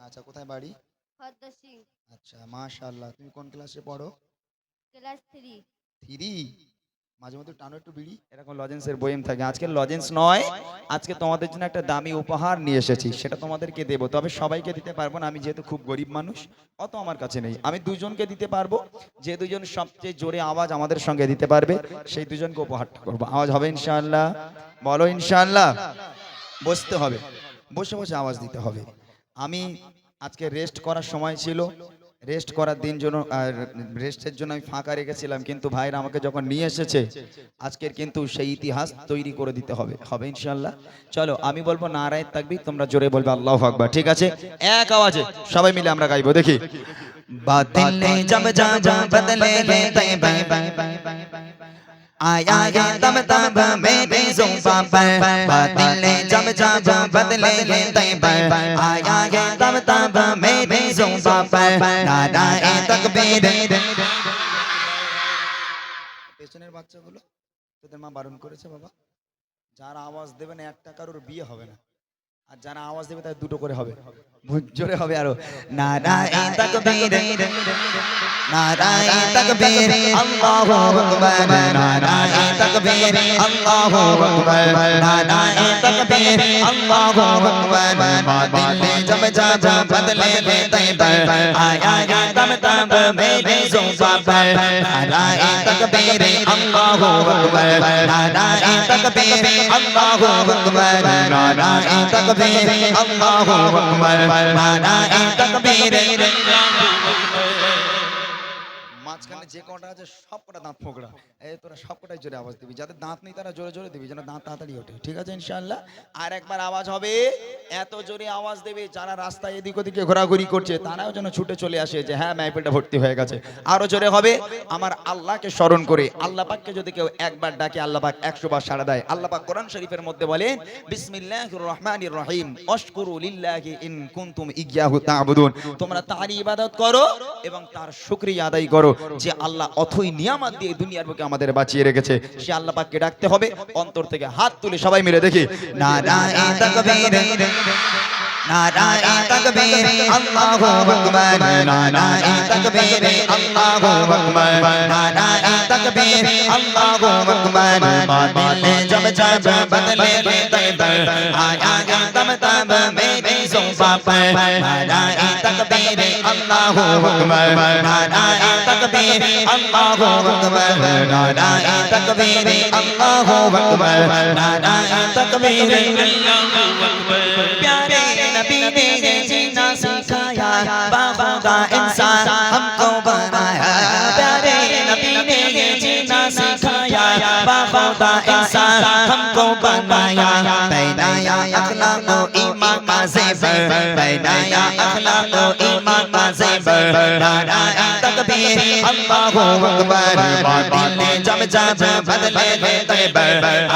আচ্ছা, কোথায় বাড়ি? খদ্দর সিং। আচ্ছা, মাশাআল্লাহ। তুমি কোন ক্লাসে পড়ো? ক্লাস 3। 3? মাঝে মধ্যে টানো একটু বিড়ি, এরকম লজেন্সের বইম থাকে। আজকে লজেন্স নয়, আজকে তোমাদের জন্য একটা দামি উপহার নিয়ে এসেছি, সেটা তোমাদেরকে দেবো। তবে সবাইকে দিতে পারবো না, আমি যেহেতু খুব গরিব মানুষ, অত আমার কাছে নেই। আমি দুজনকে দিতে পারবো, যে দুজন সবচেয়ে জোরে আওয়াজ আমাদের সঙ্গে দিতে পারবে সেই দুজনকে উপহারটা করবো। আওয়াজ হবে ইনশাআল্লাহ? বলো ইনশাআল্লাহ। বসতে হবে, বসে বসে আওয়াজ দিতে হবে। আমি আজকে রেস্ট করার সময় ছিল, রেস্ট করার দিন জন্য রেস্টের জন্য আমি ফাঁকা রেখেছিলাম, কিন্তু ভাইরা আমাকে যখন নিয়ে এসেছে আজকের, কিন্তু সেই ইতিহাস তৈরি করে দিতে হবে, হবে ইনশাআল্লাহ। চলো, আমি বলবো নারায়ে তাকবীর, তোমরা জোরে বলবে আল্লাহু আকবার। ঠিক আছে, এক আওয়াজে সবাই মিলে আমরা গাইবো, দেখি। बादले जब जब बदले तैयबा आया है तब तब मेरी ज़ुबां पर बादले जब जब बदले तैयबा आया है तब तब मेरी ज़ुबां पर नाराए तकबीर। পেছনের বাচ্চাগুলো, তোদের মা বারণ করেছে বাবা, যারা আওয়াজ দেবে না একটা কারোর বিয়ে হবে না, আর যারা আওয়াজ দেবে তাদের দুটো করে হবে। জোরে হবে আরো। नाराए तकबीर नाराए तकबीर अल्लाहु अकबर नाराए तकबीर अल्लाहु अकबर नाराए तकबीर अल्लाहु अकबर बादले जब जब बदले तैयबा आया है तब तब मेरी ज़ुबां पर नाराए तकबीर अल्लाहु अकबर नाराए तकबीर अल्लाहु अकबर नाराए तकबीर अल्लाहु अकबर नाराए तकबीर। মাঝখানে যে কটা আছে সব কটা দাঁত ফোকড়া, এই তোরা সব কটাই জোরে আওয়াজ দিবি, যাদের দাঁত নেই তারা জোরে জোরে দিবি, যেন দাঁত তাড়াতাড়ি ওঠে। ঠিক আছে ইনশাআল্লাহ। আর একবার আওয়াজ হবে, এত জোরে আওয়াজ দেবে যারা রাস্তায় এদিক ওদিকে ঘোরাঘুরি করছে তারাও যেন ছুটে চলে আসে যে হ্যাঁ মাহফিলটা ভর্তি হয়ে গেছে। আরো জোরে হবে, আমার আল্লাহকে স্মরণ করে, আল্লাহ পাককে যদি কেউ একবার ডাকে আল্লাহ পাক 100 বার সাড়া দেয়। আল্লাহ পাক কোরআন শরীফের মধ্যে বলেন, বিসমিল্লাহির রহমানির রহিম আশকুরু লিল্লাহি ইন কুনতুম ইয়্যাহু তা'বুদুন। তোমরা তার ইবাদত করো এবং তার শুকরিয়া আদায় করো, যে আল্লাহ অথই নিয়ামত দিয়ে দুনিয়ার বুকে আমাদের বাঁচিয়ে রেখেছে। সে আল্লাহ পাককে ডাকতে হবে অন্তর থেকে, হাত তুলে সবাই মিলে দেখি। नाराए तकबीर नाराए तकबीर अल्लाहु अकबर नाराए तकबीर अल्लाहु अकबर नाराए तकबीर अल्लाहु अकबर बादले जब जब बदले तैयबा आया है तब तब मेरी ज़ुबां पर नाराए तकबीर अल्लाहु अकबर नाराए तकबीर अल्लाहु अकबर नाराए तकबीर अल्लाहु अकबर नाराए तकबीर अल्लाहु अकबर। प्यारे नबी ने जीना सिखाया, बाबा का इंसान हमको बनाया। प्यारे नबी ने जीना सिखाया, बाबा का इंसान हमको बनाया। पहनाया अखलाक व ईमान का ज़ेवर, पहनाया अखलाक व ईमान का ज़ेवर नाराए तकबीर अल्लाहु अकबर बादले जब जब बदले तैयबा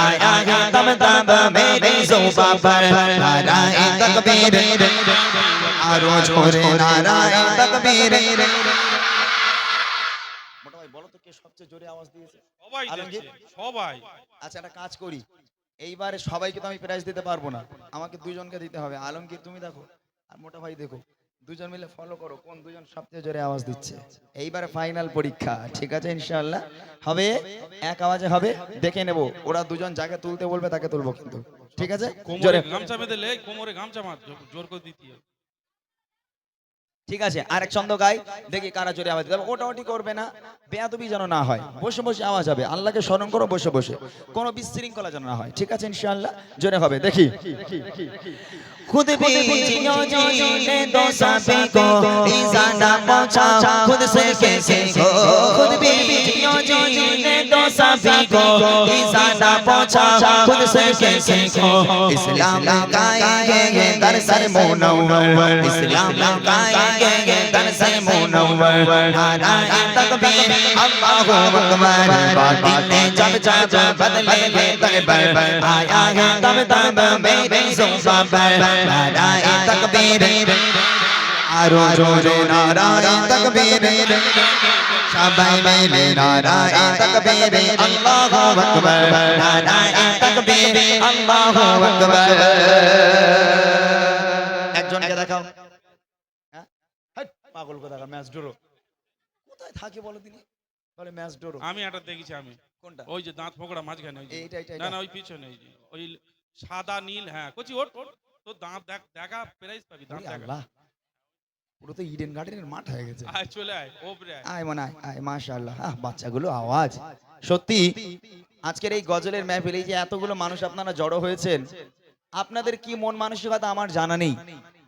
आया है तब तब मेरी ज़ुबां पर नाराए तकबीर आरो जोरे नाराए तकबीर। মোটা ভাই বলো তো কে সবচেয়ে জোরে আওয়াজ দিয়েছে? সবাই আলমগীর? দেখছে, সবাই। আচ্ছা, একটা কাজ করি, এইবারে সবাইকে তো আমি প্রাইজ দিতে পারবো না, আমাকে দুজনকে দিতে হবে। আলমগীর তুমি দেখো আর মোটা ভাই দেখো, দুজন মিলে ফলো করো কোন দুজন সবচেয়ে জোরে আওয়াজ দিচ্ছে। এইবারে ফাইনাল পরীক্ষা, ঠিক আছে ইনশাআল্লাহ হবে, এক আওয়াজে হবে, দেখে নেব। ওরা দুজন যাকে তুলতে বলবে তাকে তুলবো কিন্তু, ঠিক আছে? কোমরে জোরে, গামছা বেঁধে লে, কোমরে গামছা মার, জোর করে দিতে হবে। ঠিক আছে। আরেক ছন্দ গাই, দেখি কারা জোরে আওয়াজ দেবে। ওটাওটি করবে না, বেয়াদবি যেন না হয়, বসে বসে আওয়াজ হবে। আল্লাহকে স্মরণ করো বসে বসে, কোনো বিশৃঙ্খলা যেন না হয়, ঠিক আছে ইনশাআল্লাহ। জোরে হবে, দেখি। खुद भी जियो जीने दो सभी को ईज़ाना पहुंचा खुद से कैसे को। खुद भी जियो जीने दो सभी को ईज़ाना पहुंचा खुद से कैसे को। इस्लाम लगाएंगे दर से मुनव्वर, इस्लाम लगाएंगे दर से मुनव्वर नाराए तकबीर अल्लाहु अकबर बादले जब जब बदले तैयबा आया है तब तब मेरी ज़ुबां पर नाराए तकबीर आरो जोरे नाराए तकबीर सबाई मिले नाराए तकबीर अल्लाहु अकबर नाराए तकबीर अल्लाहु अकबर। একজনকে দেখাও, পাগল কোথাকা ম্যাচ ডোরো কোথায় থাকে বলো তিনি বলে ম্যাচ ডোরো আমি একটা দেখেছি আমি কোনটা ওই যে দাঁত ফোকড়া মাঝখানে ওই যে। এইটা এইটা না না ওই পিছনে ওই যে ওই সাদা নীল হ্যাঁ কচি ওট ওট তো দাঁত দেখা প্রাইস পাবি দাঁত দেখা আল্লাহ পুরো তো ইডেন গার্ডেনের মাঠ হয়ে গেছে আয় চলে আয় ওপরে আয় আয় মনে আয় মাশাআল্লাহ বাচ্চাগুলো আওয়াজ সত্যি আজকের এই গজলের মেহফিলে যে এতগুলো মানুষ আপনারা জড়ো হয়েছেন আপনাদের কি মন মানসিকতা আমার জানা নেই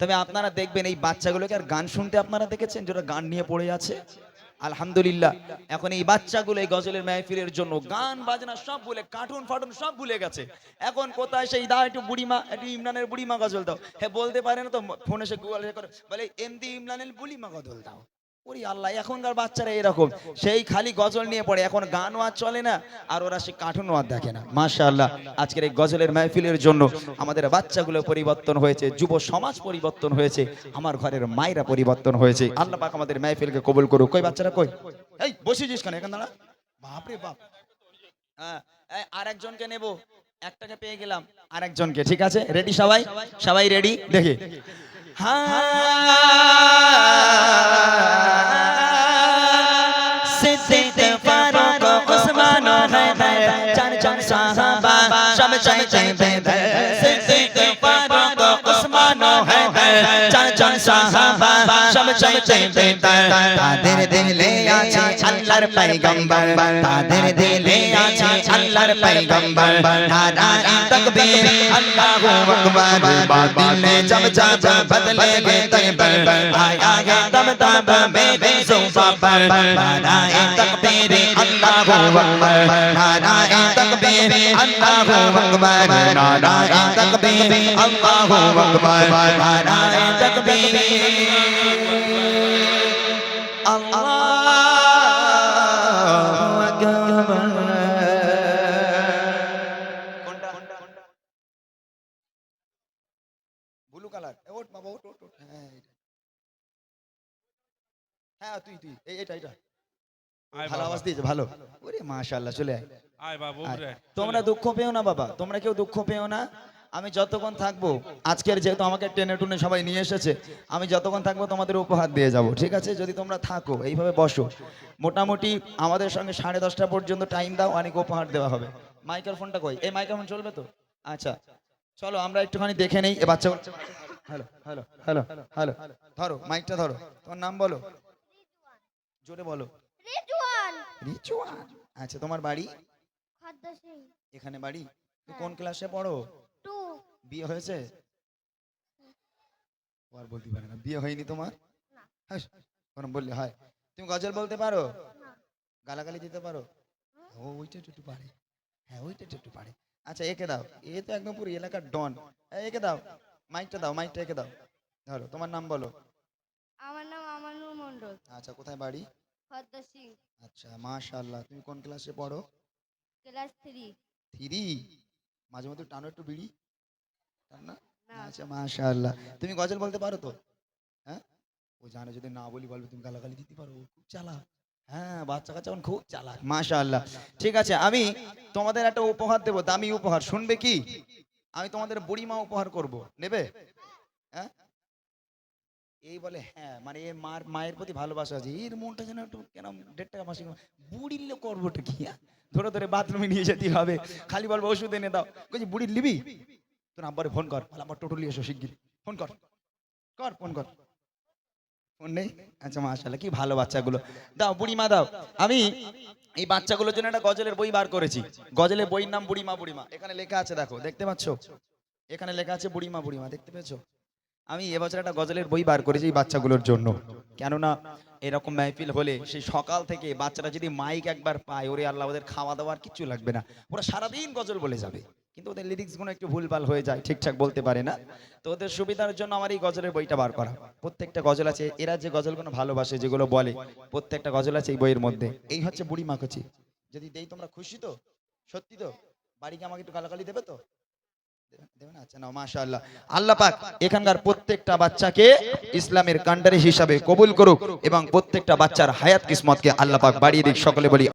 তবে আপনারা দেখবেন এই বাচ্চাগুলোকে আর গান শুনতে আপনারা দেখেছেন যারা গান নিয়ে পড়ে আছে আলহামদুলিল্লাহ এখন এই বাচ্চাগুলো এই গজলের মেহফিলের জন্য গান বাজনা সব ভুলে কার্টুন ফাটুন সব ভুলে গেছে এখন কোথায় সেই দা একটু বুড়িমা একটু ইমরানের বুড়িমা গজল দাও হ্যাঁ বলতে পারে না তো ফোনে সে গুগল করে বলে এমডি ইমরানের বুড়িমা গজল দাও ওরে আল্লাহ এখনকার বাচ্চারা এরকম সেই খালি গজল নিয়ে পড়ে এখন গানও আর চলে না আর ওরা সে কার্টুনও আর দেখে না মাশাআল্লাহ আজকের এই গজলের মাহফিলের জন্য আমাদের বাচ্চাগুলো পরিবর্তন হয়েছে যুব সমাজ পরিবর্তন হয়েছে আমার ঘরের মায়েরা পরিবর্তন হয়েছে আল্লাহ পাক আমাদের মাহফিলকে কবুল করুক কই বাচ্চারা কই এই বসেছিস কেন এখান দাঁড়া বাপ রে বাপ হ্যাঁ আর একজনকে নেব একটাকে পেয়ে গেলাম আর একজনকে ঠিক আছে রেডি সবাই সবাই রেডি দেখে सिद्दीक़ फारूक उस्मान हैदर चार चार साहबा सब चाहते बेदर सिद्दीक़ फारूक उस्मान हैदर चार चार साहबा सब चाहते बेदर ताদের দিলে আছে আল্লাহর পয়গম্বর তাদের দিলে আছে আল্লাহর পয়গম্বর নারায়ে তাকবীর আল্লাহু আকবার বাতিলে जब जब बदलेगे तैबर आया तब तब मेरे ज़ुबां पर नाराए तकबीर अल्लाहु अकबर नाराए तकबीर अल्लाहु अकबर नाराए तकबीर अल्लाहु अकबर नाराए तकबीर अल्लाहु अकबर ব্লু কালার ওট বাবা ওট ওট ওট হ্যাঁ তুই তুই এটা এটা আয় ভালো বাবা আওয়াজ দিয়েছে ভালো ওরে মাশাআল্লাহ চলে আয় আয় বাবা ওপরে আয় তোমরা দুঃখ পেও না বাবা তোমরা কেউ দুঃখ পেও না আমি যতক্ষণ থাকবো আজকের যেহেতু আমাকে টেনে টুনে সবাই নিয়ে এসেছে আমি যতক্ষণ থাকবো তোমাদের উপহার দিয়ে যাব ঠিক আছে যদি তোমরা থাকো এইভাবে বসো মোটামুটি আমাদের সঙ্গে 10:30 পর্যন্ত টাইম দাও অনেক উপহার দেওয়া হবে মাইক্রোফোনটা কই এই মাইক্রোফোন চলবে তো আচ্ছা চলো আমরা একটুখানি দেখে নেই এ বাচ্চা হ্যালো হ্যালো হ্যালো হ্যালো ধরো মাইকটা ধরো তোমার নাম বলো জোরে বলো রিজওয়ান রিচুয়ান আচ্ছা তোমার বাড়ি খদ্দ সিং এখানে বাড়ি তুমি কোন ক্লাসে পড়ো 2 বিয়ে হয়েছে ও আর বলতে পারে না বিয়ে হয়নি তোমার না। হ্যাঁ কোন বললে হয় তুমি গজল বলতে পারো না গালাগালি দিতে পারো ও ওইটা একটু পারে হ্যাঁ ওইটা একটু পারে আচ্ছা একে দাও এ তো একদম পুরো এলাকার ডন একে দাও মাইকটা একে দাও ধরো তোমার নাম বলো আমার নাম আমানুর মণ্ডল আচ্ছা কোথায় বাড়ি খদ্দ সিং আচ্ছা মাশাআল্লাহ তুমি কোন ক্লাসে পড়ো ক্লাস 3 3 মাঝে মধ্যে টানো একটু বিড়ি টান না না আচ্ছা মাশাআল্লাহ তুমি গজল বলতে পারো তো হ্যাঁ ও জানে যদি না বলি বলবে তুমি গালাগালি দিতে পারো ও খুব চালাক হ্যাঁ বাচ্চা কাচ্চা এখন খুব চালাক মাশাআল্লাহ ঠিক আছে আমি তোমাদের একটা উপহার দেব দামি উপহার শুনবে কি আমি তোমাদের বুড়িমা উপহার করব নেবে হ্যাঁ এই বলে হ্যাঁ মানে এর মায়ের প্রতি ভালোবাসা আছে এর মনটা যেন একটু কেন 1.5 টাকা মাসে বুড়িলে করবোটা কি ধরে ধরে বাথরুমে নিয়ে যেতে হবে খালি বলবো ওষুধ এনে দাও কই বুড়ির লিবি তোর আব্বারে ফোন কর বল আমার টোটো নিয়ে এসো শিগগির ফোন কর ফোন কর ফোন নেই আচ্ছা মাশাআল্লাহ কি ভালো বাচ্চাগুলো দাও বুড়িমা দাও আমি এই বাচ্চাগুলোর জন্য একটা গজলের বই বার করেছি গজলের বইয়ের নাম বুড়িমা এখানে লেখা আছে দেখো দেখতে পাচ্ছো এখানে লেখা আছে বুড়িমা দেখতে পেয়েছো আমি এবছর একটা গজলের বই বার করেছি এই বাচ্চাগুলোর জন্য কেননা এরকম মাহফিল হলে সেই সকাল থেকে বাচ্চারা যদি মাইক একবার পায় ওরে আল্লাহ ওদের খাওয়া দাওয়ার কিছু লাগবে না ওরা সারাদিন গজল বলে যাবে কিন্তু ওদের লিরিক্স গুলো একটু ভুলভাল হয়ে যায় ঠিকঠাক বলতে পারে না তো ওদের সুবিধার জন্য আমার এই গজলের বইটা বার করা প্রত্যেকটা গজল আছে এরা যে গজলগুলো ভালোবাসে যেগুলো বলে প্রত্যেকটা গজল আছে এই বইয়ের মধ্যে এই হচ্ছে বুড়িমা কচি যদি দেই তোমরা খুশি তো সত্যি তো বাড়িকে আমাকে একটু গালাগালি দেবে তো দেবে না আচ্ছা নাও মাশাআল্লাহ আল্লাহ পাক এখানকার প্রত্যেকটা বাচ্চাকে ইসলামের কান্ডারি হিসাবে কবুল করুক এবং প্রত্যেকটা বাচ্চার হায়াত কিসমতকে আল্লাহ পাক বাড়িয়ে দিক সকলে বলি